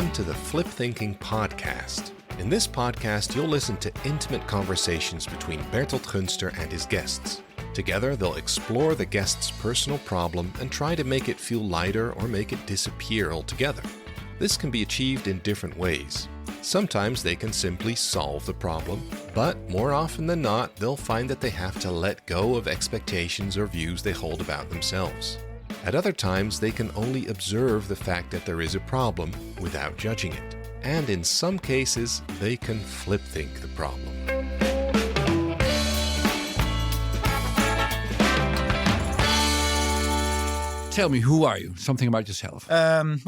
Welcome to the Flip Thinking Podcast. In this podcast, you'll listen to intimate conversations between Bertolt Gunster and his guests. Together, they'll explore the guest's personal problem and try to make it feel lighter or make it disappear altogether. This can be achieved in different ways. Sometimes they can simply solve the problem, but more often than not, they'll find that they have to let go of expectations or views they hold about themselves. At other times, they can only observe the fact that there is a problem without judging it. And in some cases, they can flip think the problem. Tell me, who are you? Something about yourself. I'm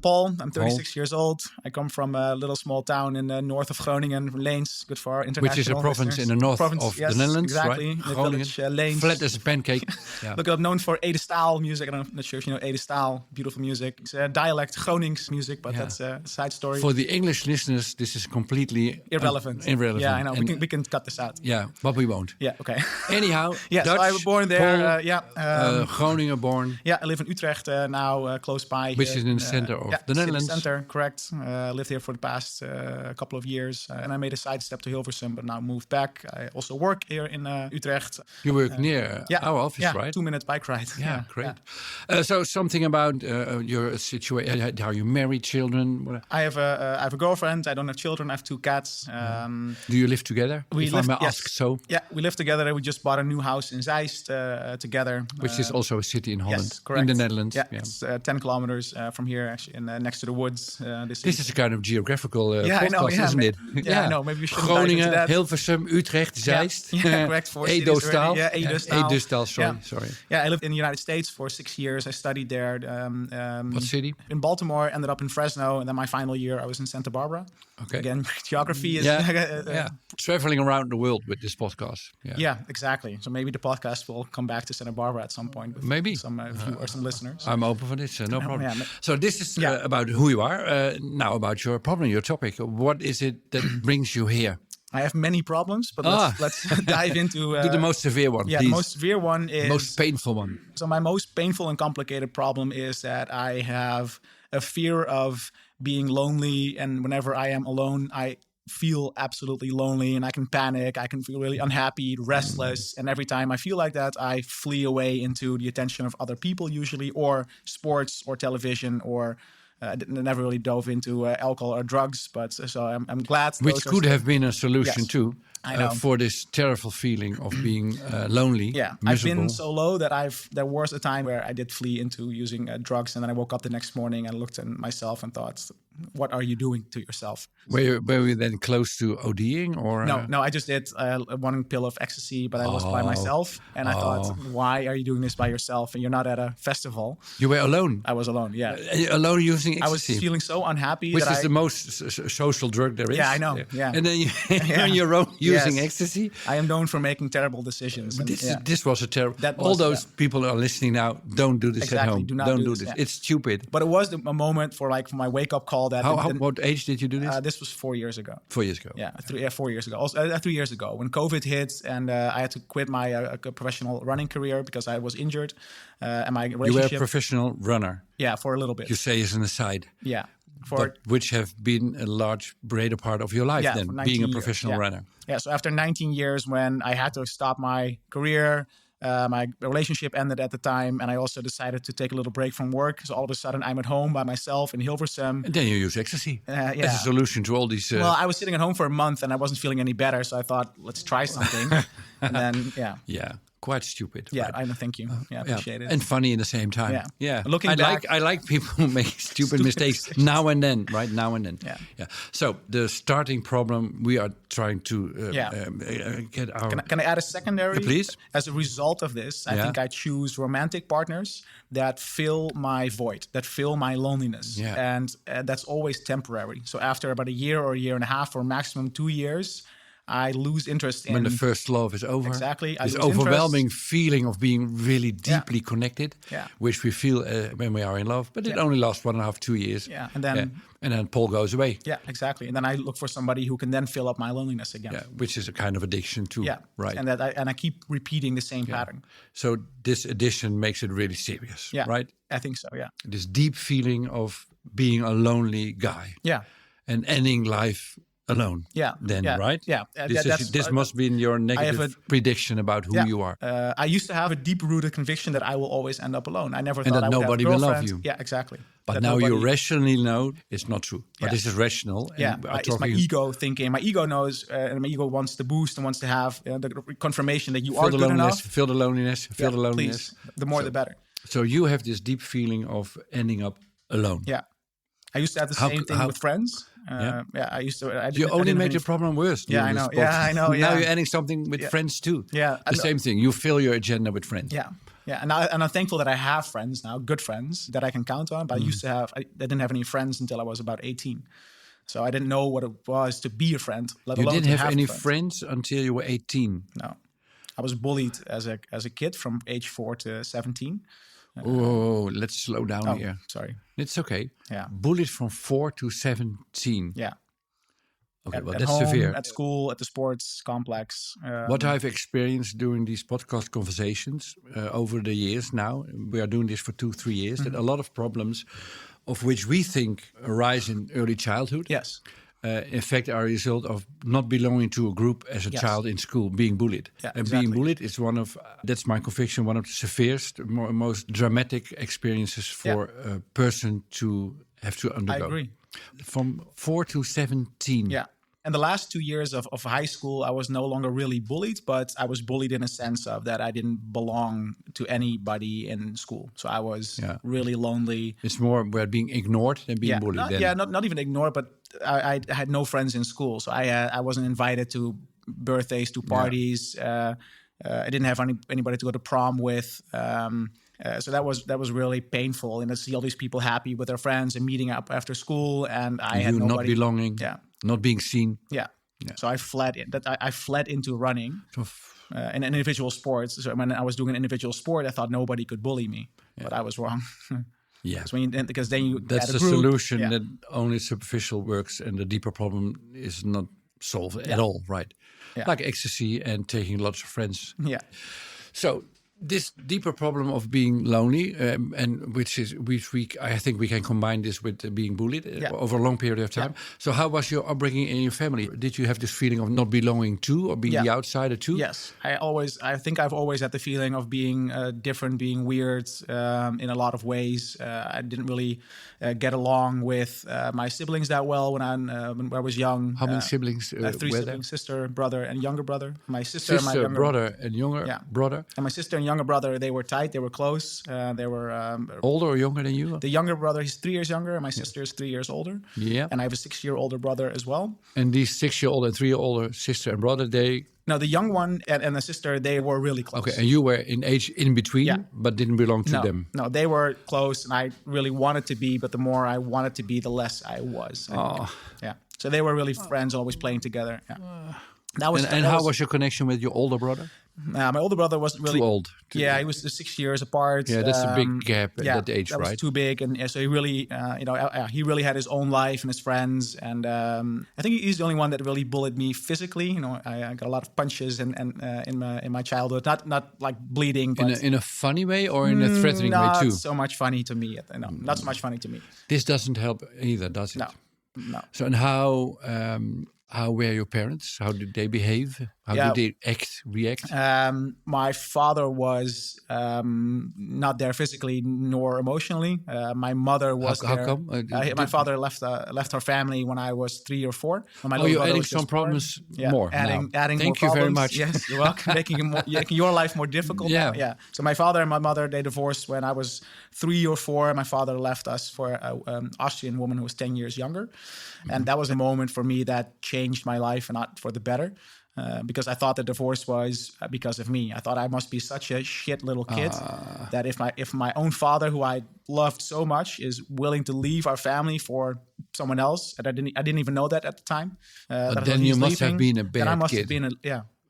Paul. I'm 36 years old. I come from a little small town in the north of Groningen, Leens, good for our international Which is a province listeners. in the north of the Netherlands, exactly. right? In the Groningen, village, Leens. flat as a pancake. Yeah. Look it up, known for Ede Staal music. I'm not sure if you know Ede Staal, beautiful music. It's dialect Gronings music, but that's a side story. For the English listeners, this is completely irrelevant. Irrelevant. Yeah, I know. We can cut this out. Yeah, but we won't. Yeah, okay. Anyhow, yeah, Dutch, so I was born there. Paul, Groningen born. Yeah, I live in Utrecht now, close by. Which is in the center of the Netherlands. Center, correct. Lived here for the past couple of years. And I made a sidestep to Hilversum, but now moved back. I also work here in Utrecht. You work near our office, right? 2 minute bike ride. Yeah, great. Yeah. So something about your situation, how you marry, children? I have a girlfriend. I don't have children. I have 2 cats. Do you live together? Ask so. Yeah, we live together. We just bought a new house in Zeist together. Which is also a city in Holland. Yes, correct. In the Netherlands. Yeah, it's 10 kilometers from here, actually, next to the woods. This is a kind of geographical podcast, I know, isn't it? Yeah, I know. Maybe we should Groningen, Hilversum, Utrecht, Zeist. Yeah, correct. 4 Edo cities already. Staal. Yeah, Edo Staal. Edo Staal, sorry. Yeah, I lived in the United States for 6 years. I studied there. What city? In Baltimore, ended up in Fresno. And then my final year, I was in Santa Barbara. Okay. Again, geography is... Traveling around the world with this podcast. Yeah, exactly. So maybe the podcast will come back to Santa Barbara at some point. With maybe. Some view or some listeners. I'm open for this, no problem. Yeah. So this is about who you are. Now about your problem, your topic. What is it that brings you here? I have many problems, but let's dive into... Do the most severe one, please. The most severe one is... Most painful one. So my most painful and complicated problem is that I have a fear of being lonely. And whenever I am alone, I feel absolutely lonely and I can panic. I can feel really unhappy, restless. And every time I feel like that, I flee away into the attention of other people usually, or sports or television, or... I never really dove into alcohol or drugs, but so I'm glad. Which could have been a solution too, I know. For this terrible feeling of being lonely. Yeah, miserable. I've been so low that there was a time where I did flee into using drugs, and then I woke up the next morning and looked at myself and thought, "What are you doing to yourself?" Were you then close to ODing or? No, I just did 1 pill of ecstasy, but I was by myself, and I thought, "Why are you doing this by yourself? And you're not at a festival." You were alone. I was alone. Yeah, alone using ecstasy. I was feeling so unhappy. Which is the most social drug there is. Yeah, I know. Yeah, and then you're on your own using ecstasy. I am known for making terrible decisions. And, this was a terrible. All those people are listening now. Don't do this at home. Don't do this. Yeah. It's stupid. But it was a moment for my wake up call. That what age did you do this? This was 4 years ago. 4 years ago. Yeah, 4 years ago. Also, 3 years ago when COVID hit, and I had to quit my professional running career because I was injured. And my relationship. You were a professional runner. Yeah, for a little bit. You say as an aside. Yeah. But which have been a large, greater part of your life then, being a professional runner. Yeah, so after 19 years when I had to stop my career, my relationship ended at the time, and I also decided to take a little break from work. So all of a sudden, I'm at home by myself in Hilversum. And then you use ecstasy as a Yeah. solution to all these... Well, I was sitting at home for a month, and I wasn't feeling any better. So I thought, let's try something. And then, Yeah. Quite stupid. Yeah, I know. Thank you. Yeah, appreciate it. And funny in the same time. Yeah. Looking back, I like people who make stupid mistakes now and then, right? Now and then. Yeah. So the starting problem we are trying to get our. Can I add a secondary? Please. As a result of this, I think I choose romantic partners that fill my void, that fill my loneliness, and that's always temporary. So after about a year or a year and a half, or maximum 2 years, I lose interest in... When the first love is over. Exactly. This overwhelming feeling of being really deeply connected, which we feel when we are in love. But it only lasts 1.5, 2 years. Yeah, and then Paul goes away. Yeah, exactly. And then I look for somebody who can then fill up my loneliness again. Yeah, which is a kind of addiction too. Yeah, right. And I keep repeating the same pattern. So this addiction makes it really serious. Yeah, right. I think so. Yeah. This deep feeling of being a lonely guy. Yeah. And ending life alone. Yeah. Then, right? Yeah. This must be in your negative prediction about who you are. I used to have a deep-rooted conviction that I will always end up alone. I never thought that I would nobody have a will girlfriend. love you. Yeah, exactly. But now you rationally know it's not true. But this is rational. Yeah, it's my ego thinking. My ego knows, and my ego wants to boost and wants to have the confirmation that you are good enough. Feel the loneliness. Feel the loneliness. Please. The more, the better. So you have this deep feeling of ending up alone. Yeah. I used to have the same thing with friends. I used to. You only made the problem worse. Yeah, I know. Yeah, I know. Yeah. Now you're adding something with friends too. Yeah, the same thing. You fill your agenda with friends. Yeah, yeah. And I'm thankful that I have friends now, good friends that I can count on. But I used to have. I didn't have any friends until I was about 18. So I didn't know what it was to be a friend. Let alone you didn't to have any friends until you were 18. No, I was bullied as a kid from age 4 to 17. Let's slow down here. Sorry. It's okay. Yeah. Bullied from 4 to 17. Yeah. Okay, well, at that's home, severe. At school, at the sports complex. What I've experienced during these podcast conversations over the years now, we are doing this for 2-3 years, that a lot of problems of which we think arise in early childhood. Yes. In fact, are a result of not belonging to a group as a child in school, being bullied. Yeah, and being bullied is that's my conviction, one of the severest, most dramatic experiences for a person to have to undergo. I agree. From 4 to 17. Yeah. And the last 2 years of high school, I was no longer really bullied, but I was bullied in a sense of that I didn't belong to anybody in school. So I was really lonely. It's more about being ignored than being bullied. Not even ignored, but I had no friends in school. So I wasn't invited to birthdays, to parties. I didn't have anybody to go to prom with. So that was really painful. And to see all these people happy with their friends and meeting up after school, and I had nobody. Not belonging. Yeah. Not being seen. Yeah. So I fled into running in individual sports. So when I was doing an individual sport, I thought nobody could bully me, but I was wrong. Yeah, because then you that's the solution that only superficial works, and the deeper problem is not solved at all, right? Yeah. Like ecstasy and taking lots of friends. Yeah. So this deeper problem of being lonely, and which I think we can combine this with being bullied over a long period of time. Yeah. So how was your upbringing in your family? Did you have this feeling of not belonging to, or being the outsider too? Yes, I think I've always had the feeling of being different, being weird in a lot of ways. I didn't really get along with my siblings that well when I was young. How many siblings? 3 siblings: sister, brother, and younger brother. My sister, my younger brother, and younger brother. And my sister and younger brother, they were tight, they were close, they were older or younger than you? The younger brother, he's 3 years younger, and my sister is 3 years older. Yeah. And I have a 6-year older brother as well. And these 6-year-old and 3-year older sister and brother, No, the young one and the sister, they were really close. Okay, and you were in age in between, but didn't belong to them. No, they were close, and I really wanted to be, but the more I wanted to be, the less I was. Yeah. So they were really friends, always playing together. Yeah. How was your connection with your older brother? My older brother wasn't really too old. He was 6 years apart. Yeah, that's a big gap at that age, that right? Was too big, and so he really, he really had his own life and his friends, and I think he's the only one that really bullied me physically. I got a lot of punches and in my childhood, not like bleeding, but in a funny way or in a threatening way too. Not so much funny to me. Not so much funny to me. This doesn't help either, does it? No. So and how were your parents? How did they behave? How did they react? My father was not there physically nor emotionally. My mother was there. How come? My father left our family when I was 3 or 4. You're adding some problems more. Adding Thank more you problems. very much. Yes, you're welcome. making your life more difficult. Yeah. So my father and my mother, they divorced when I was 3 or 4. My father left us for an Austrian woman who was 10 years younger. And that was a moment for me that changed my life, and not for the better. Because I thought the divorce was because of me. I thought I must be such a shit little kid that if my own father, who I loved so much, is willing to leave our family for someone else, and I didn't even know that at the time. But then you must have been a bad then I must kid. have been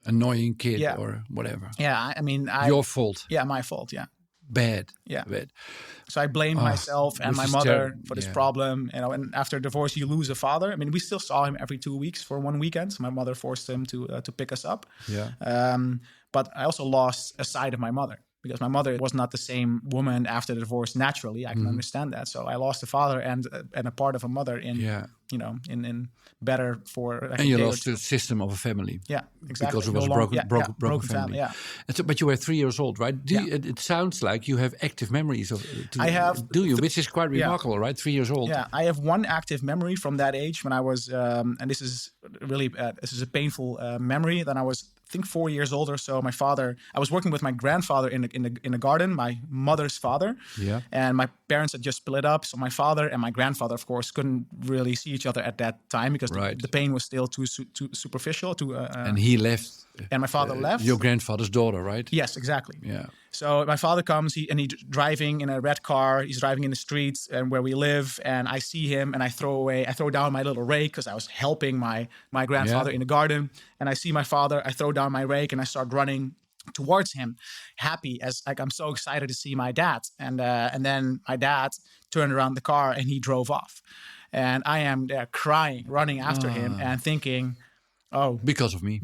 annoying kid or whatever. Yeah, I mean, your fault. Yeah, my fault. Yeah. Bad. Yeah. Bad. So I blamed myself and my mother for this problem. And after divorce, you lose a father. I mean, we still saw him every 2 weeks for 1 weekend. So my mother forced him to pick us up. Yeah. But I also lost a side of my mother, because my mother was not the same woman after the divorce naturally. I can understand that. So I lost a father and a part of a mother in better for... And you lost the system of a family. Yeah, exactly. Because it was a broken family. Yeah. And so, but you were 3 years old, right? It sounds like you have active memories of... I have. Do you? Which is quite remarkable, right? 3 years old. Yeah, I have one active memory from that age when I was... and this is really... this is a painful memory. Then I was... I think 4 years old or so. I was working with my grandfather in the garden, my mother's father. Yeah. And my parents had just split up. So my father and my grandfather, of course, couldn't really see each other at that time because the pain was still too superficial. And he left. And my father left. Your grandfather's daughter, right? Yes, exactly. Yeah. So my father comes, he's driving in a red car. He's driving in the streets and where we live. And I see him and I throw down my little rake because I was helping my grandfather in the garden. And I see my father, I throw down my rake and I start running towards him, happy as like I'm so excited to see my dad. And then my dad turned around the car and he drove off. And I am there crying, running after him and thinking, oh, because of me.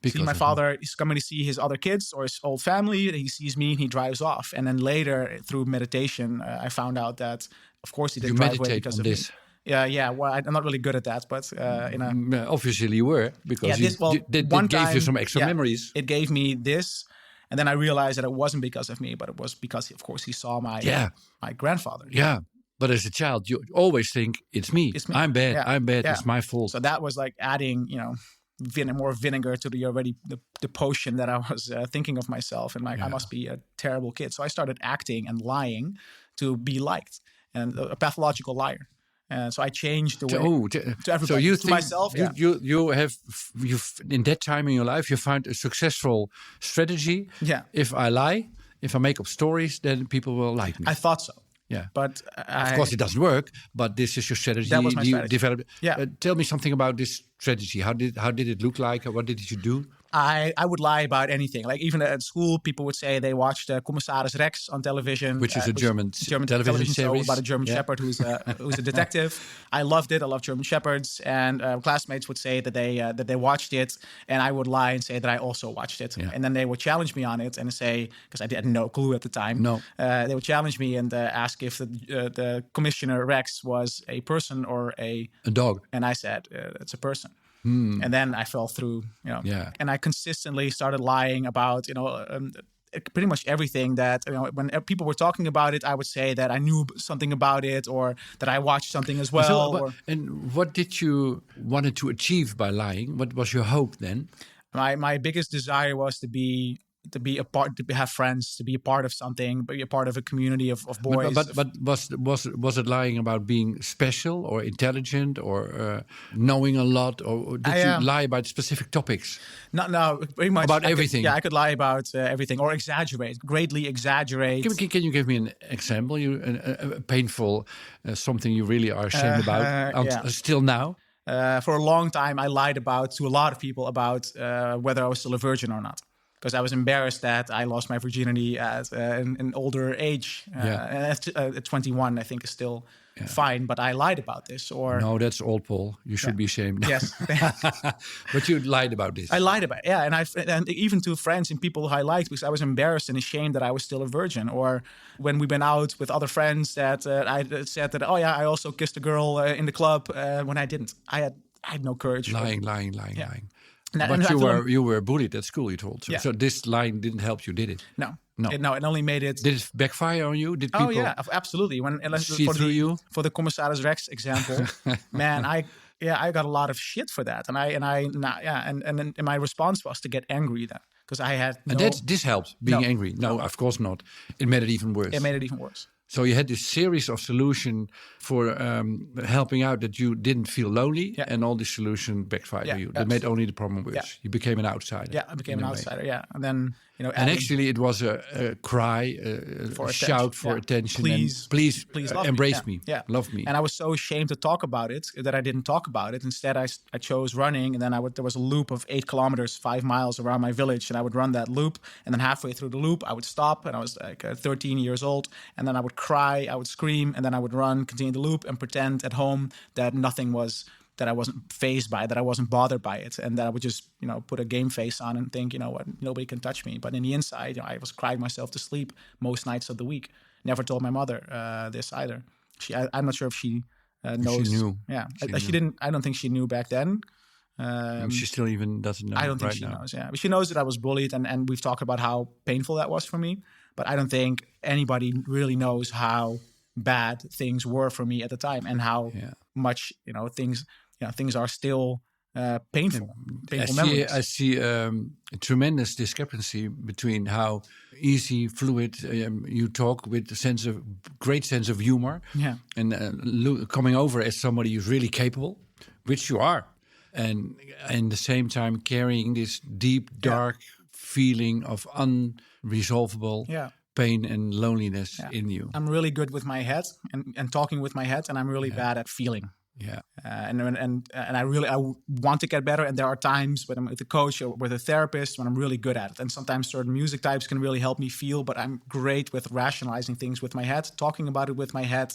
See, my father is coming to see his other kids or his old family. He sees me and he drives off. And then later, through meditation, I found out that, of course, he didn't drive away because of this. Yeah. Well, I'm not really good at that, but obviously you were, because it gave you some extra memories. It gave me this, and then I realized that it wasn't because of me, but it was because, of course, he saw my grandfather. Yeah. But as a child, you always think, it's me. I'm bad. Yeah. I'm bad. Yeah. It's my fault. So that was like adding, more vinegar to the potion that I was thinking of myself, and I must be a terrible kid. So I started acting and lying to be liked, and a pathological liar. And so I changed the way to everybody, so you to think myself. You've in that time in your life, you found a successful strategy. Yeah. If I lie, if I make up stories, then people will like me. I thought so. Yeah, but of course it doesn't work. But this is your strategy. That was my strategy. Developed. Yeah. Tell me something about this strategy. How did it look like? What did you do? I would lie about anything. Like even at school, people would say they watched Commissaris Rex on television, which is a German television show series about a German Shepherd who's a detective. I loved it. I love German Shepherds, and classmates would say that they watched it, and I would lie and say that I also watched it. Yeah. And then they would challenge me on it and say, because I had no clue at the time. No, they would challenge me and ask if the Commissioner Rex was a person or a dog, and I said it's a person. And then I fell through, and I consistently started lying about, pretty much everything that, when people were talking about it, I would say that I knew something about it or that I watched something as well. And what did you wanted to achieve by lying? What was your hope then? My biggest desire was to be a part, to have friends, to be a part of something, be a part of a community of boys. But was it lying about being special or intelligent or knowing a lot, or did you lie about specific topics? No, pretty much about everything. I could lie about everything or greatly exaggerate. Can you give me an example? A painful something you really are ashamed about still now? For a long time, I lied to a lot of people about whether I was still a virgin or not. Because I was embarrassed that I lost my virginity at an older age. At 21, I think is still fine. But I lied about this. No, that's old, Paul. You should be ashamed. Yes. But you lied about this. I lied about it, and even to friends and people who I liked, because I was embarrassed and ashamed that I was still a virgin. Or when we went out with other friends, that I said that, I also kissed a girl in the club when I didn't. I had no courage. Lying. But you were bullied at school, you told. So this line didn't help you, did it? No. It only made it... Did it backfire on you? Did people absolutely. For the Commissaris Rex example, man, I got a lot of shit for that. And my response was to get angry then. Because I had this helped, being angry? No, of course not. It made it even worse. So you had this series of solutions for helping out that you didn't feel lonely, and all this solution backfired on you. That made only the problem worse. You became an outsider. Yeah, I became an outsider. Yeah, and then And actually, it was a cry, a shout for attention. Please embrace me, love me. And I was so ashamed to talk about it that I didn't talk about it. Instead, I chose running, and then there was a loop of 8 kilometers, 5 miles around my village, and I would run that loop. And then halfway through the loop, I would stop, and I was like 13 years old. And then I would cry, I would scream, and then I would run, continue the loop, and pretend at home that nothing was. That I wasn't fazed by it, that I wasn't bothered by it, and that I would just, put a game face on and think, what, nobody can touch me. But in the inside, I was crying myself to sleep most nights of the week. Never told my mother this either. I'm not sure if she knows. She knew. Yeah, she didn't. I don't think she knew back then. She still even doesn't know. I don't think she knows. Yeah, but she knows that I was bullied, and we've talked about how painful that was for me. But I don't think anybody really knows how bad things were for me at the time, and how much things are still painful memories. I see a tremendous discrepancy between how easy, fluid you talk with a great sense of humor, and coming over as somebody who's really capable, which you are, and at the same time carrying this deep, dark feeling of unresolvable pain and loneliness in you. I'm really good with my head and talking with my head, and I'm really bad at feeling. Yeah, and I want to get better. And there are times when I'm with a coach or with a therapist when I'm really good at it. And sometimes certain music types can really help me feel. But I'm great with rationalizing things with my head, talking about it with my head,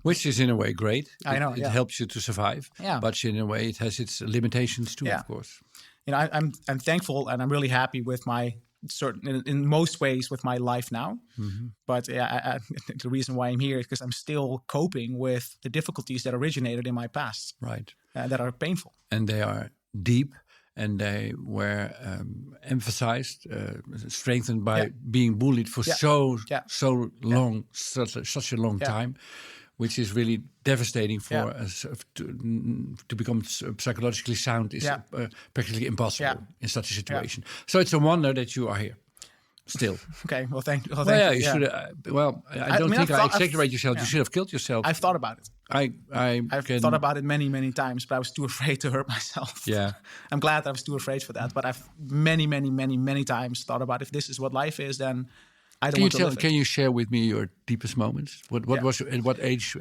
which is in a way great. I know it helps you to survive. Yeah, but in a way it has its limitations too. Of course. I'm thankful and I'm really happy with my in most ways with my life now. Mm-hmm. But the reason why I'm here is because I'm still coping with the difficulties that originated in my past. Right. That are painful. And they are deep, and they were emphasized, strengthened by being bullied for so long, such a long time, which is really devastating for us. To become psychologically sound is practically impossible in such a situation. So it's a wonder that you are here still. Okay, well, thank you. You should. I don't think I exaggerate yourself. You should have killed yourself. I've thought about it. I've thought about it many, many times, but I was too afraid to hurt myself. Yeah, I'm glad I was too afraid for that. But I've many, many, many, many times thought about if this is what life is, then I don't want to live it. Can you share with me your deepest moments? What was at what age?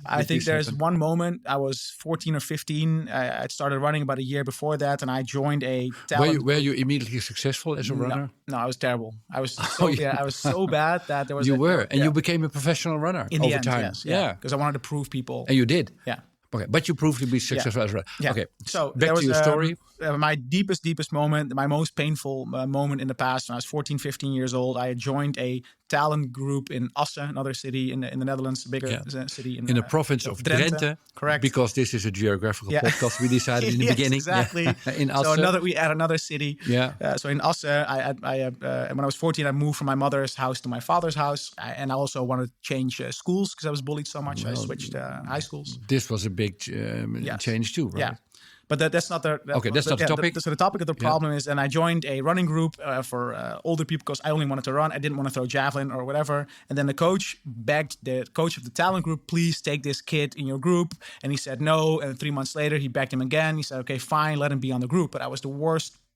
I think there's one moment. I was 14 or 15. I started running about a year before that, and I joined a talent. Were you immediately successful as a runner? No, I was terrible. I was I was so bad that there was. You became a professional runner in over the end, time. Yes, because I wanted to prove people. And you did. Yeah. Okay, but you proved to be successful as well. Yeah. Okay, so back to your story. My deepest moment, my most painful moment in the past, when I was 14, 15 years old, I had joined a talent group in Assen, another city in the Netherlands, a bigger city. In the province of Drenthe. Correct. Because this is a geographical podcast, we decided in the beginning. Exactly. In Assen. So we add another city. Yeah. So in Assen, when I was 14, I moved from my mother's house to my father's house. And I also wanted to change schools because I was bullied so much. I switched high schools. This was a big change too, right? Yeah. But that's not the that's not the topic. So the topic of the problem is, and I joined a running group for older people because I only wanted to run. I didn't want to throw javelin or whatever. And then the coach begged the coach of the talent group, please take this kid in your group. And he said no. And 3 months later, he begged him again. He said, okay, fine, let him be on the group. But I was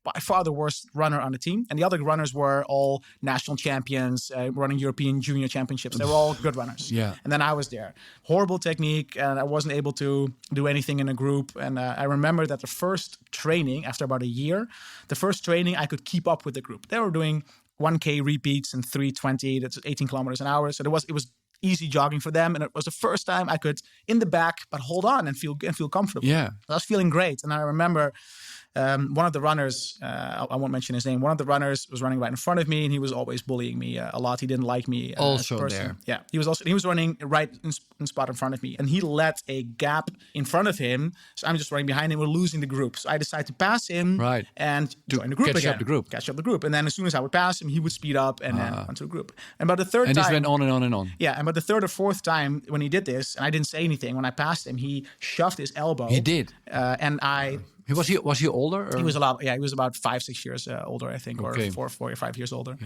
by far the worst runner on the team. And the other runners were all national champions, running European junior championships. They were all good runners. Yeah. And then I was there. Horrible technique, and I wasn't able to do anything in a group. And I remember that the first training, after about a year, I could keep up with the group. They were doing 1K repeats and 320, that's 18 kilometers an hour. So it was easy jogging for them. And it was the first time I could, in the back, but hold on and feel comfortable. Yeah. I was feeling great. And I remember one of the runners, I won't mention his name, one of the runners was running right in front of me, and he was always bullying me a lot. He didn't like me. Also as a person. there. Yeah. He was running right in spot in front of me, and he let a gap in front of him. So I'm just running behind him. We're losing the group. So I decided to pass him and join the group catch again. Catch up the group. And then as soon as I would pass him, he would speed up and then onto the group. And by the third time... And this went on and on and on. Yeah. And by the third or fourth time when he did this, and I didn't say anything, when I passed him, he shoved his elbow. He did. And I... Was he older? Or? He was he was about 5-6 years older, I think, or 4 or 5 years older,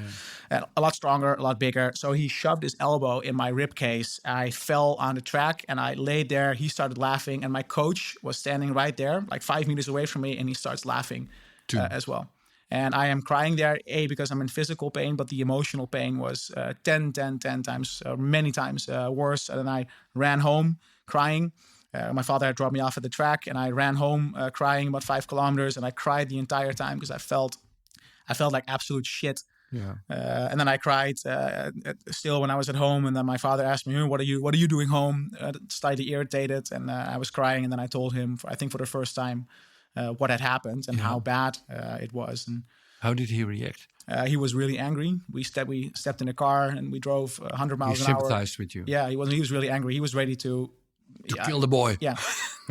and a lot stronger, a lot bigger. So he shoved his elbow in my rib cage. I fell on the track and I laid there. He started laughing, and my coach was standing right there, like 5 meters away from me, and he starts laughing as well. And I am crying there, because I'm in physical pain, but the emotional pain was 10 times, many times worse. And then I ran home crying. My father had dropped me off at the track, and I ran home crying about 5 kilometers, and I cried the entire time because I felt like absolute shit. Yeah. And then I cried still when I was at home, and then my father asked me, what are you doing home? Slightly irritated, and I was crying, and then I told him, I think for the first time, what had happened and how bad it was. And how did he react? He was really angry. We stepped in a car and we drove 100 miles an hour. He sympathized with you. Yeah, he was really angry. He was ready to kill the boy. Yeah,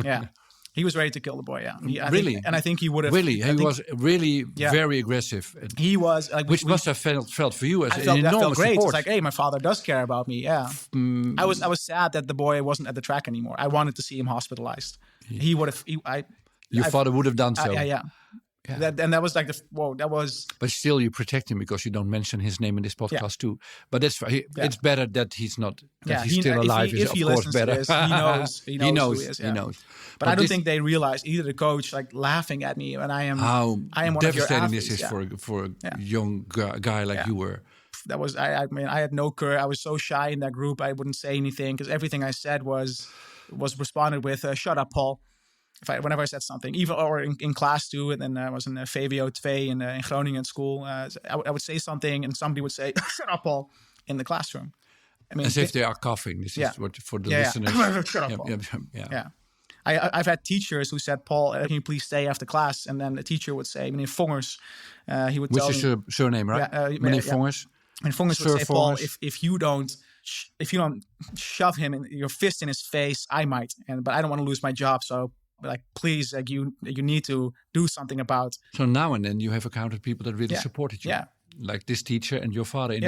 yeah. He was ready to kill the boy. Yeah, really. And I think he would have. Really, he was really very aggressive. He was, like, which must have felt for you as an enormous that felt great. support. It's like, hey, my father does care about me. Yeah, I was sad that the boy wasn't at the track anymore. I wanted to see him hospitalized. He would have. Your father would have done so. Yeah. That was like that was. But still, you protect him because you don't mention his name in this podcast too. But it's better that he's not. That he's still alive. If he of course better. This, he knows. He knows. Who he is, He knows. But I don't think they realized, either the coach, like, laughing at me, and I am one devastating of your this is for a young guy like you were. That was. I mean, I had no courage. I was so shy in that group. I wouldn't say anything because everything I said was responded with "Shut up, Paul." Whenever I said something, even or in class too, and then I was in VWO 2 in Groningen school, I would say something, and somebody would say, "Shut up, Paul," in the classroom. I mean, as if they are coughing. This is what for the listeners. Shut up, Paul. Yeah. I've had teachers who said, "Paul, can you please stay after class?" And then the teacher would say, "Meneer Vongers," he would tell me. Which is your surname, right? Meneer Vongers. And Vongers would say, "Paul, if you don't shove your fist in his face, I might. But I don't want to lose my job, so." Like, please, like, you need to do something about. So now and then you have encountered people that really supported you. Yeah. Like this teacher and your father.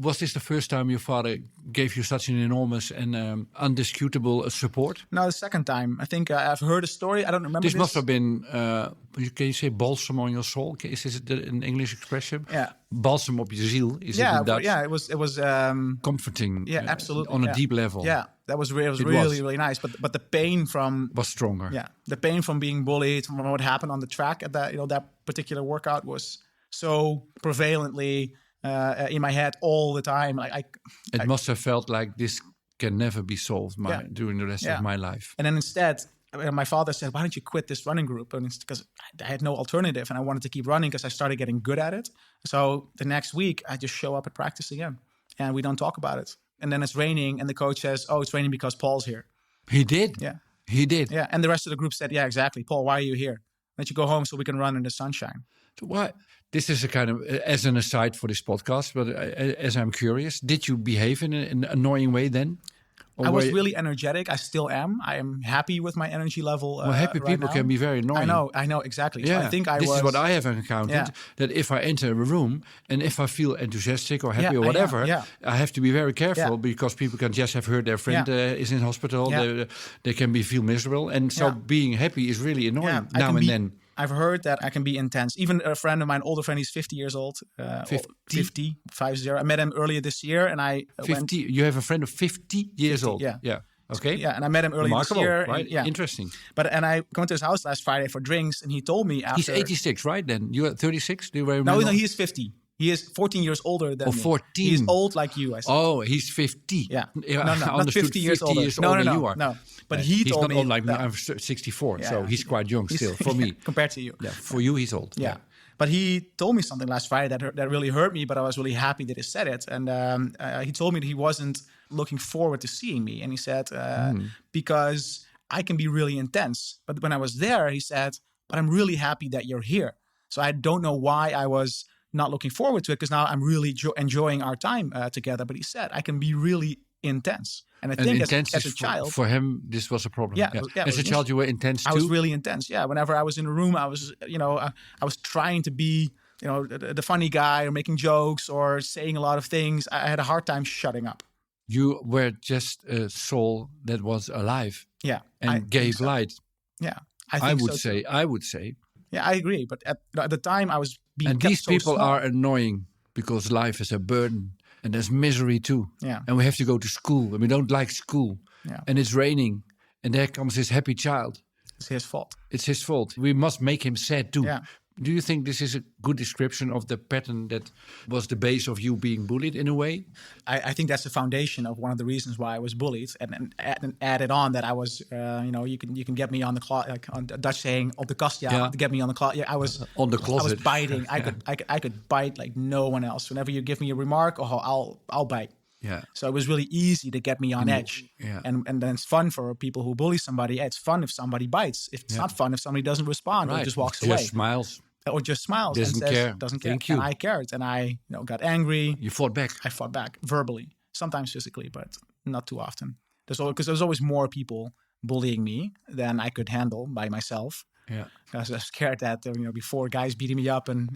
Was this the first time your father gave you such an enormous and undisputable support? No, the second time. I think I've heard a story. I don't remember this. This must have been, can you say balsam on your soul? Is this an English expression? Yeah. Balsam op je ziel. Is it in Dutch? Yeah, it was comforting. Yeah, absolutely. On a deep level. Yeah, that was really nice. But the pain from was stronger. Yeah, the pain from being bullied, from what happened on the track at that particular workout was so prevalently in my head all the time. It must have felt like this can never be solved during the rest of my life. And then instead, my father said, "Why don't you quit this running group?" And it's because I had no alternative, and I wanted to keep running because I started getting good at it. So the next week, I just show up at practice again, and we don't talk about it. And then it's raining, and the coach says, "Oh, it's raining because Paul's here." He did. Yeah, he did. Yeah, and the rest of the group said, "Yeah, exactly. Paul, why are you here? Let you go home so we can run in the sunshine." So why? This is a kind of, as an aside for this podcast, but as I'm curious, did you behave in an annoying way then? I was really energetic. I still am. I am happy with my energy level. Well, happy people can be very annoying. I know exactly. Yeah. So I think this is what I have encountered. That if I enter a room and if I feel enthusiastic or happy or whatever, I have to be very careful because people can just have heard their friend is in hospital. They can feel miserable, and so being happy is really annoying now and then. I've heard that I can be intense. Even a friend of mine, older friend, he's 50 years old. 50. I met him earlier this year, and I 50. You have a friend of 50 years old. Yeah. Okay. Yeah, and I met him earlier this year. Right? Interesting. And I went to his house last Friday for drinks, and he told me after. He's 86, right? Then you're 36. Do you remember? No, he is 50. He is 14 years older than me. 14. He's old like you, I said. Oh, he's 50. Yeah. No, not 50 years older. Than you are. No. But he's told not me old like me. I'm 64, so he's quite young still for me. Compared to you. Yeah, for you, he's old. Yeah. But he told me something last Friday that really hurt me, but I was really happy that he said it. And he told me that he wasn't looking forward to seeing me. And he said, because I can be really intense. But when I was there, he said, but I'm really happy that you're here. So I don't know why I was not looking forward to it, because now I'm really enjoying our time together. But he said, I can be really intense. And I think as a child... For him, this was a problem. Yeah, as a child, you were intense too? I was really intense, yeah. Whenever I was in a room, I was, I was trying to be, the funny guy or making jokes or saying a lot of things. I had a hard time shutting up. You were just a soul that was alive. Yeah. And gave light. Yeah. I would say. Yeah, I agree. But at the time, I was being And these people are annoying because life is a burden. And there's misery too. Yeah. And we have to go to school. And we don't like school. Yeah. And it's raining. And there comes this happy child. It's his fault. It's his fault. We must make him sad too. Yeah. Do you think this is a good description of the pattern that was the base of you being bullied in a way? I think that's the foundation of one of the reasons why I was bullied, and added on that I was, you can get me on the closet, like on the Dutch saying, op de kast, to get me on the closet. Yeah, I was on the closet. I was biting. I could bite like no one else. Whenever you give me a remark, I'll bite. Yeah. So it was really easy to get me on edge. Yeah. And then it's fun for people who bully somebody. It's fun if somebody bites. It's not fun if somebody doesn't respond or just walks away. Just smiles. Or just smiles and says, doesn't care. Thank you. And I cared. And I got angry. You fought back. I fought back verbally, sometimes physically, but not too often. Because there's always more people bullying me than I could handle by myself. Yeah. Because I was scared that before guys beating me up and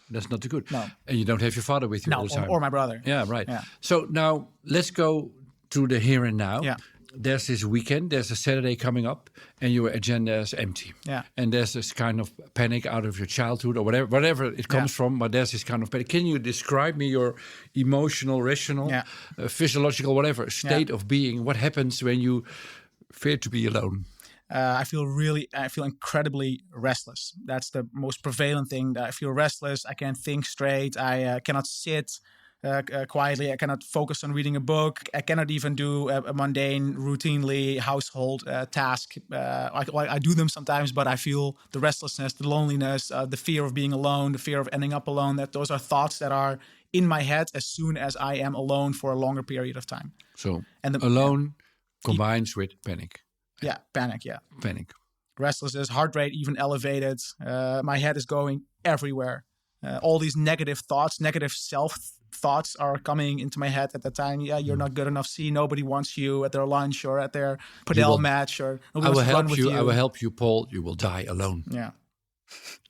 that's not too good. No. And you don't have your father with you all the time. Or my brother. Yeah, right. Yeah. So now let's go to the here and now. Yeah. There's this weekend, there's a Saturday coming up, and your agenda is empty. Yeah. And there's this kind of panic out of your childhood or whatever it comes from, but there's this kind of panic. Can you describe me your emotional, rational, physiological, whatever state of being? What happens when you fear to be alone? I feel incredibly restless. That's the most prevalent thing. I feel restless. I can't think straight. I cannot sit quietly. I cannot focus on reading a book. I cannot even do a mundane, routinely household task. I do them sometimes, but I feel the restlessness, the loneliness, the fear of being alone, the fear of ending up alone. That those are thoughts that are in my head as soon as I am alone for a longer period of time. So alone combines with panic. Yeah, panic, yeah. Panic. Restlessness, heart rate even elevated. My head is going everywhere. All these negative thoughts, negative self-thoughts are coming into my head at that time. Yeah, you're not good enough. See, nobody wants you at their lunch or at their padel match. Or I will help you. I will help you, Paul. You will die alone. Yeah.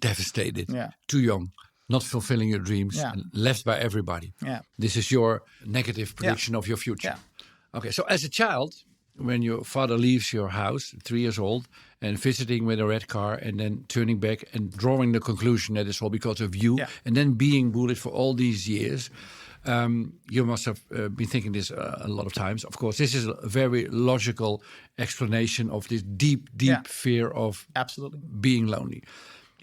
Devastated. Yeah. Too young. Not fulfilling your dreams. Yeah. And left by everybody. Yeah. This is your negative prediction of your future. Yeah. Okay, so as a child, when your father leaves your house, 3 years old, and visiting with a red car and then turning back and drawing the conclusion that it's all because of you, and then being bullied for all these years, you must have been thinking this a lot of times. Of course, this is a very logical explanation of this deep fear of being lonely.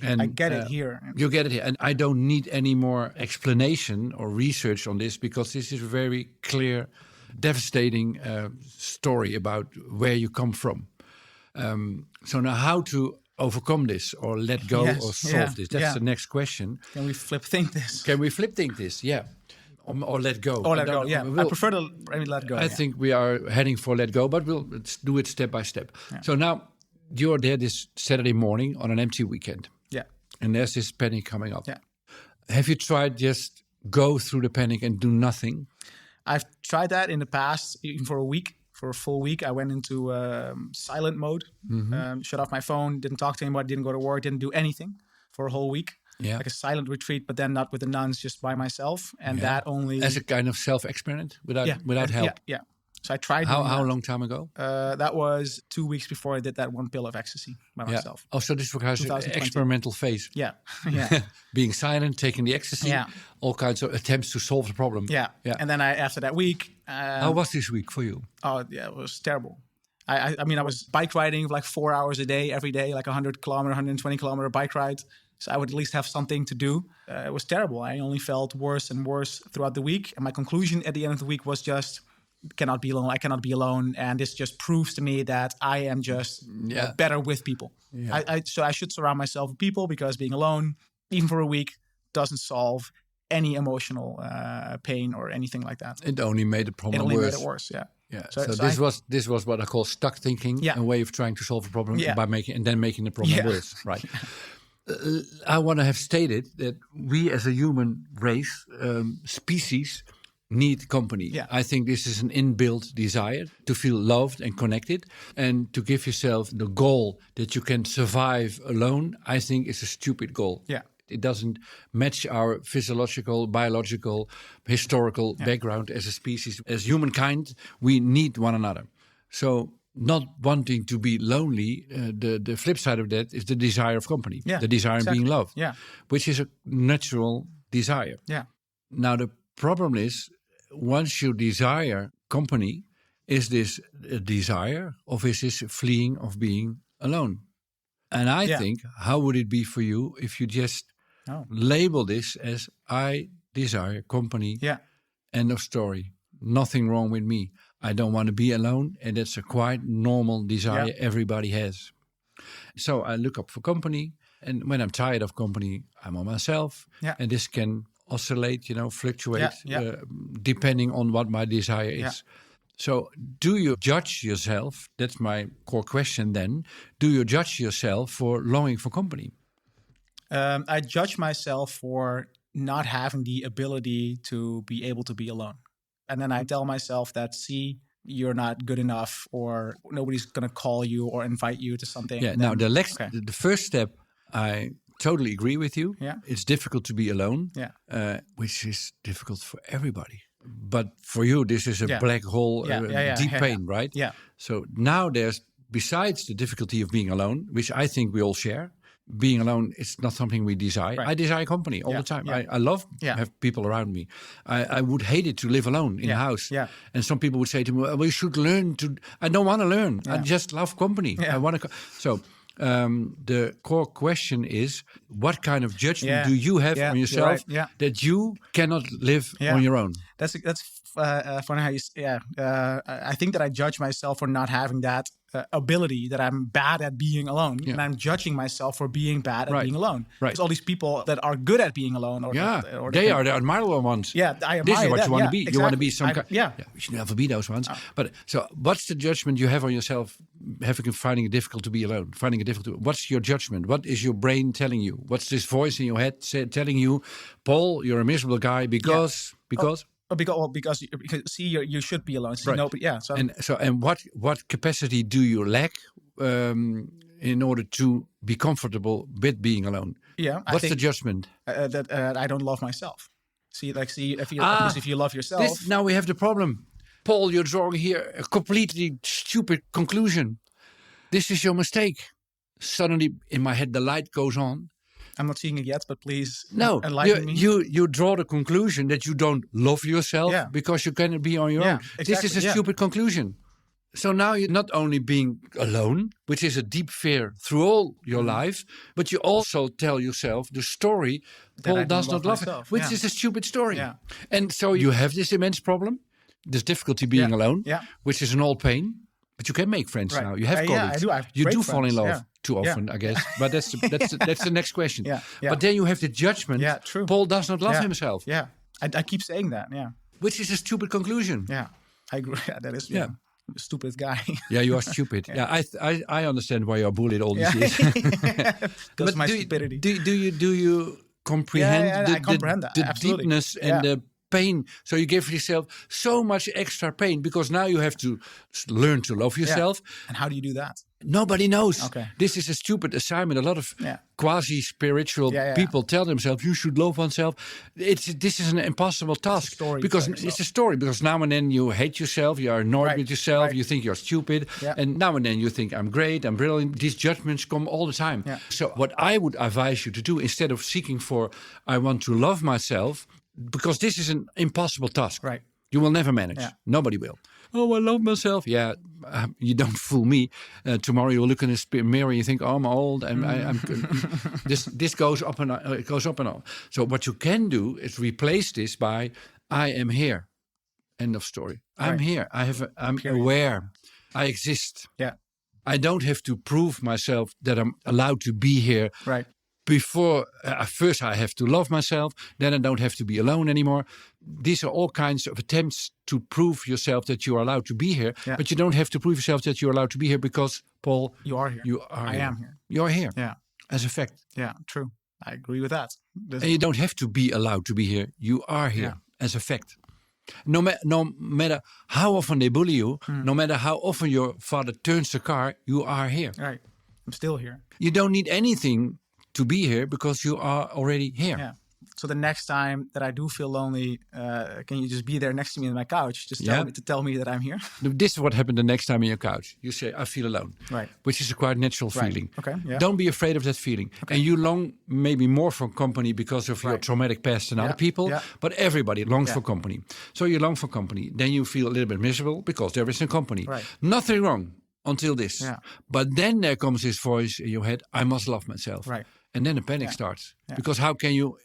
And I get it here. You get it here. And I don't need any more explanation or research on this because this is a very clear, devastating story about where you come from. So now how to overcome this or let go or solve this? That's the next question. Can we flip think this? Can we flip think this? Yeah. Or let go. Or let go, yeah. I prefer to let go. I think we are heading for let go, but let's do it step by step. Yeah. So now you're there this Saturday morning on an empty weekend. Yeah. And there's this panic coming up. Yeah. Have you tried just go through the panic and do nothing? I've tried that in the past, even for a week. For a full week, I went into silent mode, shut off my phone, didn't talk to anybody, didn't go to work, didn't do anything for a whole week. Yeah. Like a silent retreat, but then not with the nuns, just by myself. And that only... As a kind of self-experiment without help? Yeah. So I tried... How long time ago? That was 2 weeks before I did that one pill of ecstasy by myself. Oh, so this was an experimental phase. Yeah. Yeah. Being silent, taking the ecstasy, all kinds of attempts to solve the problem. Yeah. And then after that week... how was this week for you? Oh, yeah, it was terrible. I mean, I was bike riding like 4 hours a day, every day, like 100 kilometer, 120 kilometer bike ride. So I would at least have something to do. It was terrible. I only felt worse and worse throughout the week. And my conclusion at the end of the week was just, cannot be alone. I cannot be alone. And this just proves to me that I am just better with people. Yeah. So I should surround myself with people because being alone, even for a week, doesn't solve any emotional pain or anything like that. It only made the problem worse. It only made it worse, yeah. Yeah. So this was what I call stuck thinking, a way of trying to solve a problem by making the problem worse. Right. I want to have stated that we as a human race, species, need company. Yeah. I think this is an inbuilt desire to feel loved and connected, and to give yourself the goal that you can survive alone, I think is a stupid goal. Yeah. It doesn't match our physiological, biological, historical background as a species. As humankind, we need one another. So not wanting to be lonely, the flip side of that is the desire of company, the desire of being loved, which is a natural desire. Yeah. Now, the problem is, once you desire company, is this a desire or is this fleeing of being alone? And I think, how would it be for you if you just label this as I desire company, end of story, nothing wrong with me. I don't want to be alone, and that's a quite normal desire everybody has. So I look up for company, and when I'm tired of company, I'm on myself, and this can oscillate, fluctuate, depending on what my desire is. So do you judge yourself? That's my core question then. Do you judge yourself for longing for company? I judge myself for not having the ability to be able to be alone. And then I tell myself that, see, you're not good enough, or nobody's going to call you or invite you to something. Yeah, now the first step, I totally agree with you. Yeah. It's difficult to be alone, which is difficult for everybody. But for you, this is a black hole, deep pain, right? Yeah. So now there's, besides the difficulty of being alone, which I think we all share, being alone is not something we desire. Right. I desire company all the time. Yeah. I love have people around me. I would hate it to live alone in a house. Yeah. And some people would say to me, well, you should learn to... I don't want to learn. I just love company. Yeah. I want to... So the core question is, what kind of judgment do you have on yourself that you cannot live on your own? That's funny how you... I think that I judge myself for not having that ability, that I'm bad at being alone, and I'm judging myself for being bad at being alone. Right. Because all these people that are good at being alone, they are the admirable ones. Yeah, I admire this is what you want to be. Exactly. You want to be some kind. Yeah, you should never be those ones. But so, what's the judgment you have on yourself? Finding it difficult to be alone. Finding it difficult. What's your judgment? What is your brain telling you? What's this voice in your head telling you, Paul, you're a miserable guy because. Because see, you should be alone. See, right. And what capacity do you lack in order to be comfortable with being alone? Yeah, what's the judgment? That I don't love myself. If you love yourself, now we have the problem. Paul, you're drawing here a completely stupid conclusion. This is your mistake. Suddenly, in my head, the light goes on. I'm not seeing it yet, but please enlighten me. You draw the conclusion that you don't love yourself because you cannot be on your own. Exactly, this is a stupid conclusion. So now you're not only being alone, which is a deep fear through all your life, but you also tell yourself the story, Paul does not love myself, which is a stupid story. Yeah. And so you have this immense problem, this difficulty being alone, which is an old pain. But you can make friends now. You have colleagues. I do. You do fall in love too often, I guess. But that's the next question. But then you have the judgment. Yeah, true. Paul does not love himself. Yeah, I keep saying that. Yeah, which is a stupid conclusion. Yeah, I agree. That is a stupid guy. Yeah, you are stupid. I understand why you're bullied all these years. That's my stupidity. Do you comprehend I comprehend that. The deepness and the pain? So you give yourself so much extra pain because now you have to learn to love yourself. And how do you do that? Nobody knows. Okay. This is a stupid assignment. A lot of quasi-spiritual people tell themselves, you should love oneself. This is an impossible task. It's a story. Because now and then you hate yourself, you are annoyed with yourself, you think you're stupid. Yeah. And now and then you think, I'm great, I'm brilliant. These judgments come all the time. Yeah. So what I would advise you to do, instead of seeking for, I want to love myself, because this is an impossible task. Right. You will never manage. Yeah. Nobody will. Oh, I love myself. Yeah, you don't fool me. Tomorrow you'll look in the mirror and you think, oh, I'm old. And I'm this goes up and it goes up and on. So what you can do is replace this by, I am here. End of story. I'm here. I'm aware. I exist. Yeah. I don't have to prove myself that I'm allowed to be here. Right. Before, first I have to love myself, then I don't have to be alone anymore. These are all kinds of attempts to prove yourself that you are allowed to be here. Yeah. But you don't have to prove yourself that you're allowed to be here because, Paul, you are here. I am here. You're here. Yeah. As a fact. Yeah, true. I agree with that. And you don't have to be allowed to be here. You are here as a fact. No matter how often they bully you, no matter how often your father turns the car, you are here. Right. I'm still here. You don't need anything to be here because you are already here. Yeah. So the next time that I do feel lonely, can you just be there next to me on my couch? Just tell me that I'm here. This is what happened the next time on your couch. You say, I feel alone. Right. Which is a quite natural feeling. Okay. Yeah. Don't be afraid of that feeling. Okay. And you long maybe more for company because of your traumatic past than other people. Yeah. But everybody longs for company. So you long for company. Then you feel a little bit miserable because there is no company. Right. Nothing wrong. until this. Yeah. But then there comes this voice in your head, I must love myself. Right. And then a panic starts. Yeah. Because how can you,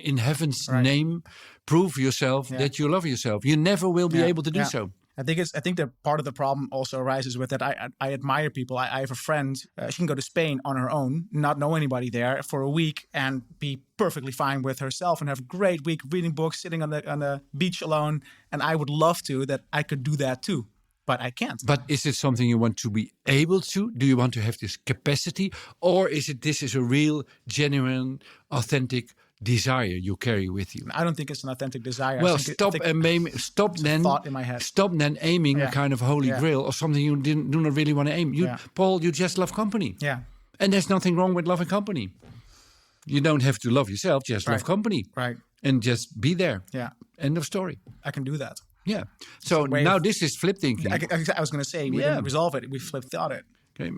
in heaven's name, prove yourself that you love yourself? You never will be able to do so. I think that part of the problem also arises with that. I admire people. I have a friend. She can go to Spain on her own, not know anybody there for a week, and be perfectly fine with herself and have a great week reading books, sitting on the beach alone. And I would love that I could do that too, but I can't. But is it something you want to be able to? Do you want to have this capacity, or this is a real, genuine, authentic desire you carry with you? I don't think it's an authentic desire. Well, stop thought in my head. Stop then aiming a kind of holy grail or something you do not really want to aim. Paul, you just love company. Yeah. And there's nothing wrong with loving company. You don't have to love yourself, just love company. Right. And just be there. Yeah. End of story. I can do that. Yeah. So now this is flip thinking. I was going to say, we didn't resolve it. We flip thought it. Okay,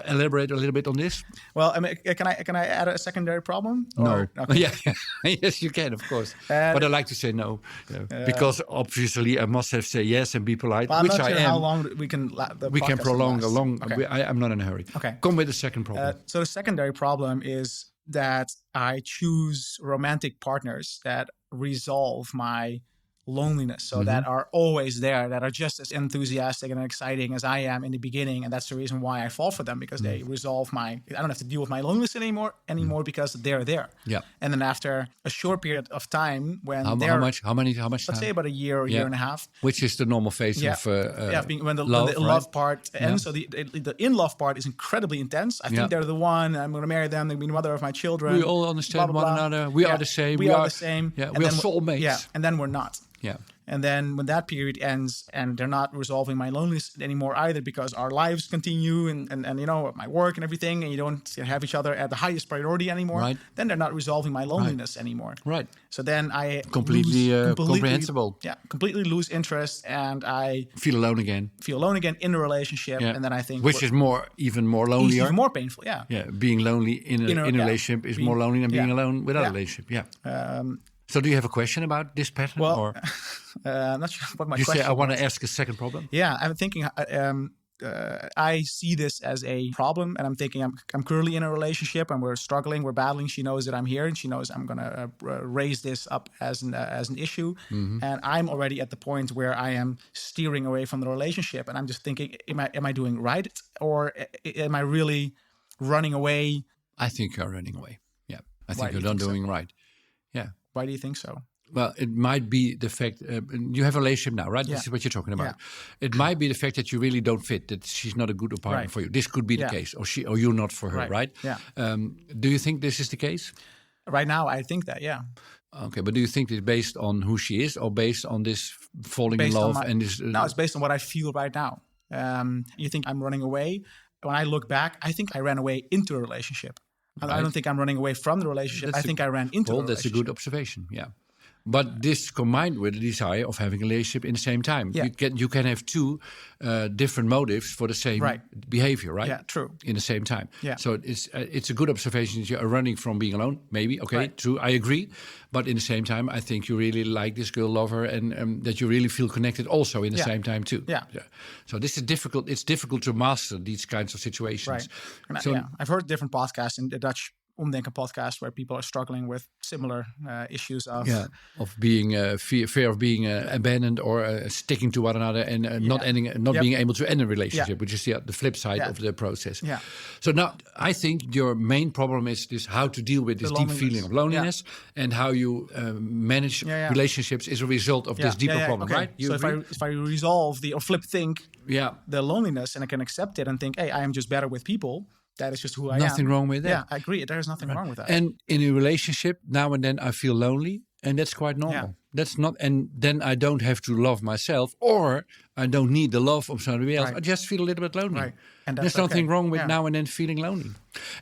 elaborate a little bit on this. Well, I mean, can I add a secondary problem? No. Okay. Yeah, yes, you can, of course. But I like to say no, because obviously I must have say yes and be polite, well, which I'm not sure I am. How long we can? We can prolong a long. Okay. I'm not in a hurry. Okay. Come with the second problem. So the secondary problem is that I choose romantic partners that resolve my loneliness, so that are always there, that are just as enthusiastic and exciting as I am in the beginning, and that's the reason why I fall for them, because they resolve I don't have to deal with my loneliness anymore because they're there. Yeah. And then after a short period of time, when how much let's time? say about a year and a half, which is the normal phase of when the love, love part ends. So the in love part is incredibly intense. I think they're the one. I'm going to marry them. They'll be the mother of my children. We all understand blah, blah, one blah. another. We are the same. We are the same. Yeah, we are soulmates. Yeah, and then we're not. Yeah. And then when that period ends and they're not resolving my loneliness anymore either, because our lives continue and my work and everything, and you don't have each other at the highest priority anymore, then they're not resolving my loneliness anymore. Right. So then I completely comprehensible. Yeah, completely lose interest, and I feel alone again in a relationship, and then I think which is even more lonely, even more painful. Yeah. Yeah, being lonely in a relationship is more lonely than being alone without a relationship. Yeah. So do you have a question about this pattern? Well, or? I'm not sure what my question say I want to ask a second problem. Yeah, I'm thinking I see this as a problem, and I'm thinking I'm currently in a relationship and we're struggling, we're battling. She knows that I'm here, and she knows I'm going to raise this up as an issue. Mm-hmm. And I'm already at the point where I am steering away from the relationship, and I'm just thinking, am I doing right, or am I really running away? I think you're running away. Yeah, I think you're not doing right. Yeah. Why do you think so? Well, it might be the fact you have a relationship now, right? Yeah. This is what you're talking about. Yeah. It might be the fact that you really don't fit, that she's not a good partner for you. This could be the case, or you're not for her, right? Yeah. Do you think this is the case? Right now, I think that, yeah. Okay, but do you think it's based on who she is, or based on this falling in love and this? No, it's based on what I feel right now. You think I'm running away? When I look back, I think I ran away into a relationship. Right. I don't think I'm running away from the relationship. I think I ran into a relationship. That's a good observation, yeah. But this combined with the desire of having a relationship in the same time. Yeah. You can have two different motives for the same behavior, right? Yeah, true. In the same time. Yeah. So it's a good observation that you are running from being alone, maybe. Okay, true, I agree. But in the same time, I think you really like this girl, love her, and that you really feel connected also in the same time too. Yeah. So this is difficult. It's difficult to master these kinds of situations. Right. I've heard different podcasts in the Dutch Omdenken podcast where people are struggling with similar issues of being fear of being abandoned or sticking to one another and not being able to end a relationship, which is the flip side of the process. Yeah. So now I think your main problem is this: how to deal with this deep feeling of loneliness and how you manage relationships is a result of this deeper problem, right? So if I resolve or think the loneliness, and I can accept it and think, hey, I am just better with people. That is just who I am. Nothing wrong with that. Yeah, I agree. There is nothing wrong with that. And in a relationship, now and then I feel lonely, and that's quite normal. Yeah. That's not, and then I don't have to love myself, or I don't need the love of somebody else. I just feel a little bit lonely. Right. And there's nothing wrong with now and then feeling lonely.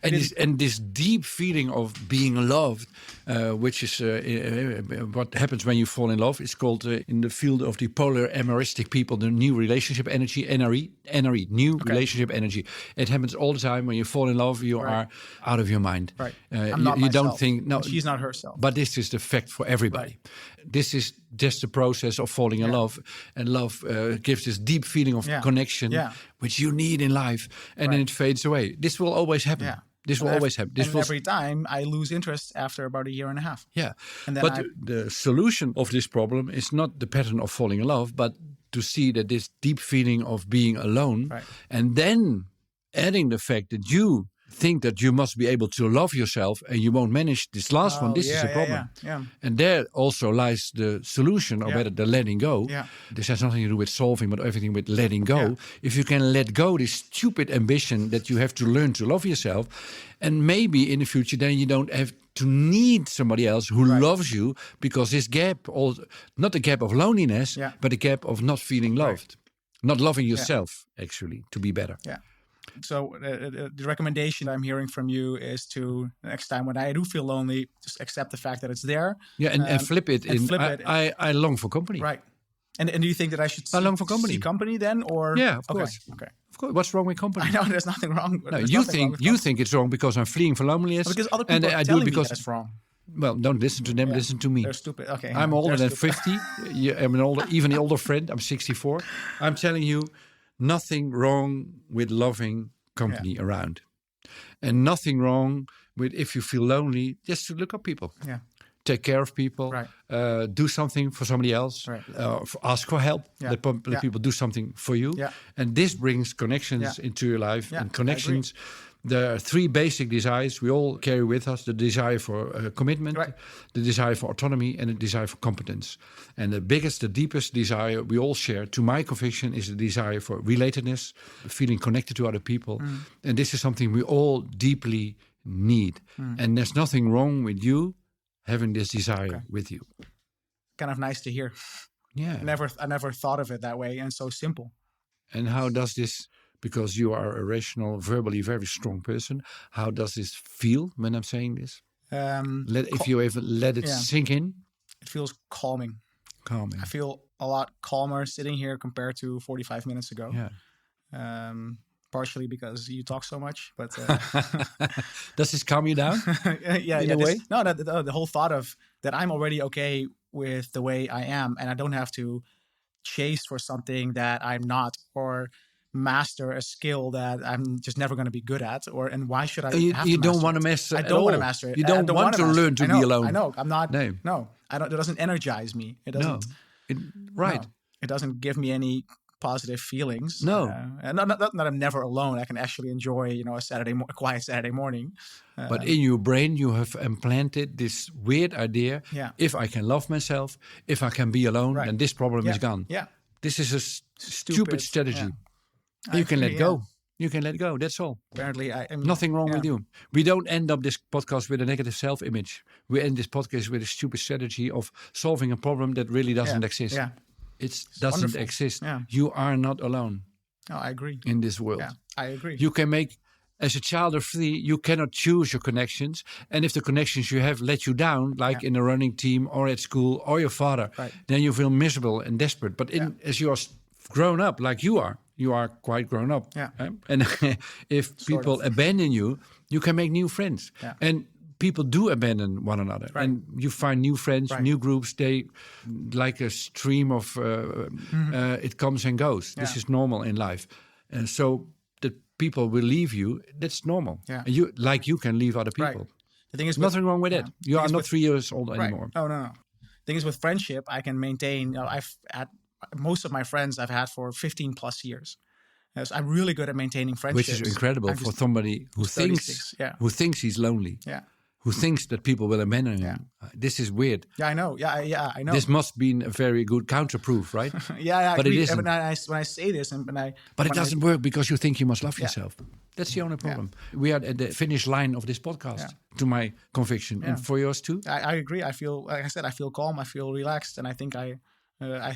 And this deep feeling of being loved, which is what happens when you fall in love, is called in the field of the polar amoristic people, the new relationship energy, NRE, new relationship energy. It happens all the time. When you fall in love, you are out of your mind. Right. I'm not you myself. Don't think, no, she's not herself. But this is the fact for everybody. this is just the process of falling in love. And love gives this deep feeling of connection, which you need in life. And then it fades away. This will always happen. Yeah. This will always happen. Every time I lose interest after about a year and a half. Yeah. And then the solution of this problem is not the pattern of falling in love, but to see that this deep feeling of being alone, and then adding the fact that you think that you must be able to love yourself and you won't manage this last one. This is a problem. And there also lies the solution, or better, the letting go. This has nothing to do with solving, but everything with letting go. If you can let go this stupid ambition that you have to learn to love yourself, and maybe in the future then you don't have to need somebody else who loves you, because this gap, not the gap of loneliness, but the gap of not feeling loved. Not loving yourself, actually, to be better. Yeah. So the recommendation I'm hearing from you is to, next time when I do feel lonely, just accept the fact that it's there. Yeah, and flip it. I long for company. Right. And do you think that I should see company then? Or yeah, of course. Okay. Of course. What's wrong with company? I know there's nothing wrong. No, you think it's wrong because I'm fleeing for loneliness. Because other people are telling me that it's wrong. Well, don't listen to them. Listen to me. They're stupid. Okay. I'm older than 50. I'm even an older friend. I'm 64. I'm telling you, nothing wrong with loving company around, and nothing wrong with, if you feel lonely, just to look up people. Yeah. Take care of people. Right. Do something for somebody else. Right. Ask for help. Let people do something for you. Yeah. And this brings connections into your life. Yeah. And connections. There are three basic desires we all carry with us: the desire for commitment, the desire for autonomy, and the desire for competence. And the biggest, the deepest desire we all share, to my conviction, is the desire for relatedness, feeling connected to other people. And this is something we all deeply need. And there's nothing wrong with you having this desire with you. Kind of nice to hear. Yeah. I never thought of it that way, and so simple. And how does this, because you are a rational, verbally very strong person, how does this feel when I'm saying this? If you ever let it sink in? It feels calming. I feel a lot calmer sitting here compared to 45 minutes ago. Yeah. Partially because you talk so much, but does this calm you down? In a way? No, the whole thought of that I'm already okay with the way I am, and I don't have to chase for something that I'm not, or master a skill that I'm just never going to be good at, and why should I? You don't want to master it. I don't want to master it. You don't want to learn to be alone. I know. I'm not. No. I don't. It doesn't energize me. It doesn't. It doesn't give me any positive feelings. No. And not that I'm never alone. I can actually enjoy, a quiet Saturday morning. But in your brain, you have implanted this weird idea. Yeah. If I can love myself, if I can be alone, then this problem is gone. Yeah. This is a stupid strategy. Yeah. You can let go. You can let go. That's all. Apparently, nothing wrong with you. We don't end up this podcast with a negative self-image. We end this podcast with a stupid strategy of solving a problem that really doesn't exist. Yeah. It doesn't exist. Yeah. You are not alone. No, I agree. In this world. Yeah, I agree. You can make, as a child of 3, you cannot choose your connections. And if the connections you have let you down, like in a running team or at school or your father, then you feel miserable and desperate. But as you are grown up, like you are quite grown up. Yeah. And if people abandon you, you can make new friends. Yeah. And people do abandon one another, and you find new friends, new groups. They, like a stream of, it comes and goes. Yeah. This is normal in life, and so the people will leave you. That's normal. Yeah. And you can leave other people. Right. The thing is, nothing wrong with that. You are not 3 years old anymore. Oh no. The thing is, with friendship, I can maintain. I've had most of my friends I've had for 15 plus years. So I'm really good at maintaining friendships, which is incredible for somebody who thinks he's lonely. Yeah. Who thinks that people will abandon him. Yeah. This is weird. Yeah, I know. Yeah, I know. This must be a very good counterproof, right? But it isn't. When I say this, but it doesn't work because you think you must love yourself. That's the only problem. Yeah. We are at the finish line of this podcast, to my conviction, and for yours too. I agree. I feel, like I said, I feel calm. I feel relaxed, and I think I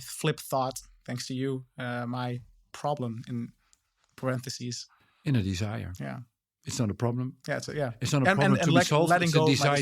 flip thought, thanks to you, my problem in parentheses. In a desire. Yeah. It's not a problem. Yeah, it's not a problem to be solved. Letting it's a go desire.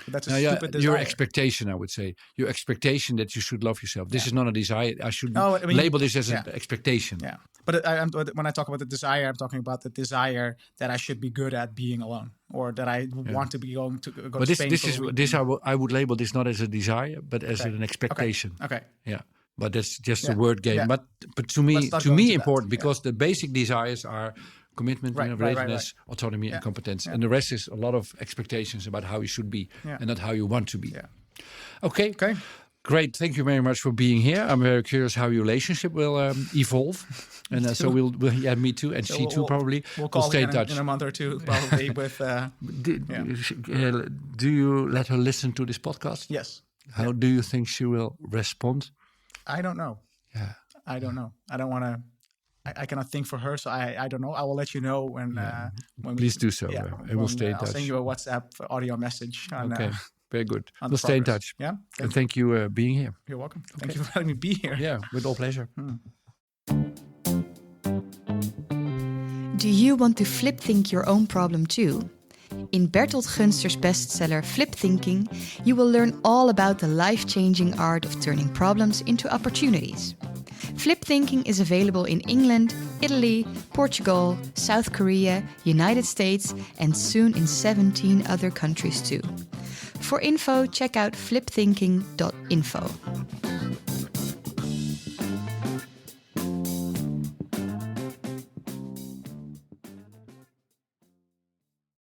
That's a stupid desire. Your expectation, I would say. Your expectation that you should love yourself. This is not a desire. I should label this as an expectation. Yeah. But when I talk about the desire, I'm talking about the desire that I should be good at being alone, or that I want to be going to go but to Spain. This I would label this not as a desire, but as an expectation. Okay. Yeah. But that's just a word game. Yeah. But to me important, because the basic desires are commitment, readiness, autonomy, and competence. Yeah. And the rest is a lot of expectations about how you should be and not how you want to be. Yeah. Okay. Great. Thank you very much for being here. I'm very curious how your relationship will evolve. And so we'll me too, and so she too probably. We'll stay in touch in a month or two, probably. With do you let her listen to this podcast? Yes. How do you think she will respond? I don't know. Yeah. I don't know. I don't want to. I cannot think for her, so I don't know. I will let you know when. Please do so, and we'll stay in touch. I'll send you a WhatsApp audio message. Okay. Very good. We'll stay in touch. Yeah. And thank you being here. You're welcome. Thank you for letting me be here. Yeah, with all pleasure. Do you want to flip think your own problem too? In Bertolt Gunster's bestseller Flip Thinking, you will learn all about the life-changing art of turning problems into opportunities. Flip Thinking is available in England, Italy, Portugal, South Korea, United States, and soon in 17 other countries too. For info, check out flipthinking.info.